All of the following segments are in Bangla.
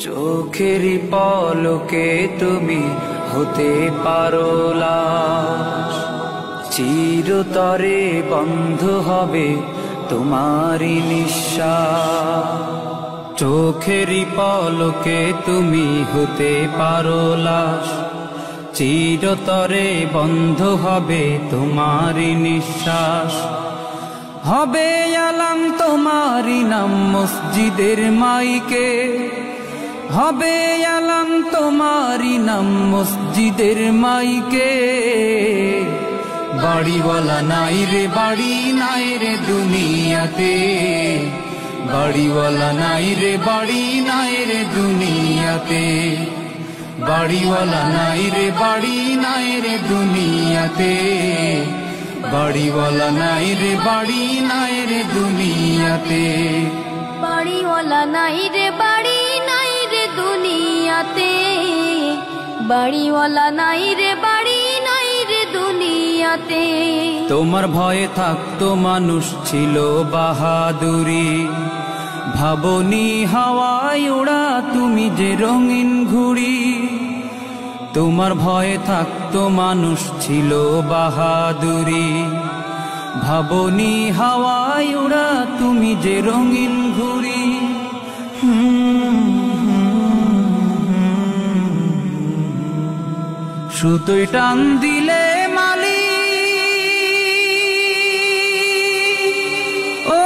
চোখেরই পলকে তুমি হতে পারো লাশ, চিরতরে বন্ধ হবে তোমারই নিঃশ্বাস। চোখেরই পলকে তুমি হতে পারো লাশ, চিরতরে বন্ধ হবে তোমারই নিঃশ্বাস। হবে আলাম তোমারই নাম মসজিদের মাইকে, হবে আলাম তোমারই নাম মসজিদের মাইকে। বাড়িওয়ালা নাই রে বাড়ি নাই রে দুনিয়াতে, বাড়িওয়ালা নাই রে বাড়ি নাই রে দুনিয়াতে, বাড়িওয়ালা নাই রে বাড়ি নাই রে দুনিয়াতে, বাড়িওয়ালা নাই রে বাড়ি নাই রে দুনিয়াতে, বাড়িওয়ালা নাই রে বাড়ি নাই রে দুনিয়াতে, বাড়িওয়ালা নাই রে বাড়ি নাই রে দুনিয়াতে। তোমার ভয়ে থাকতো মানুষ ছিল বাহাদুরি, ভাবনি হাওয়ায় ওড়া তুমি যে রঙিন ঘুড়ি। তোমার ভয়ে থাকতো মানুষ ছিল বাহাদুরি, ভাবনি হাওয়ায় ওড়া তুমি যে রঙিন ঘুড়ি। সুতোয় টান দিলে মালি ও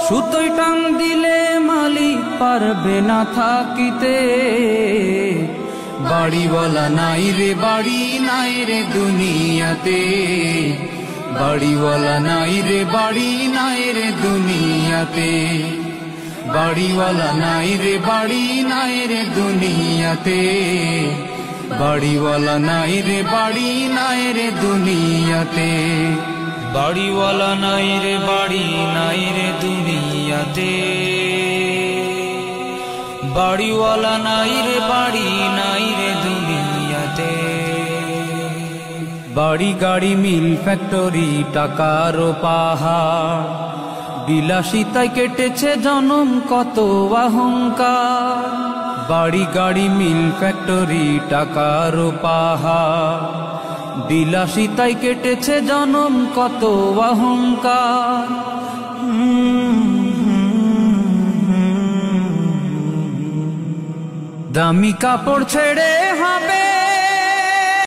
সুতোয় টান দিলে মালি পারবে না থাকিতে। বাড়িওয়ালা নাই রে বাড়ি নাই রে দুনিয়াতে, বাড়িওয়ালা নাই রে বাড়ি নাই রে দুনিয়াতে, বাড়িওয়ালা নাই রে বাড়ি নাই রে দুনিয়াতে, বাড়িওয়ালা নাই রে বাড়ি নাই রে দুনিয়াতে, বাড়িওয়ালা নাই রে বাড়ি নাই রে দুনিয়াতে, বাড়িওয়ালা নাই রে বাড়ি নাই রে দুনিয়াতে। বাড়ি গাড়ি মিল ফ্যাক্টরি টাকার পাহাড়, বিলাসিতায় কেটেছে জনম কত অহংকার। বাড়ি গাড়ি মিল ফ্যাক্টরি টাকার পাহাড়, বিলাসিতায় কেটেছে জনম কত অহংকার। দামি কাপড় ছেড়ে হবে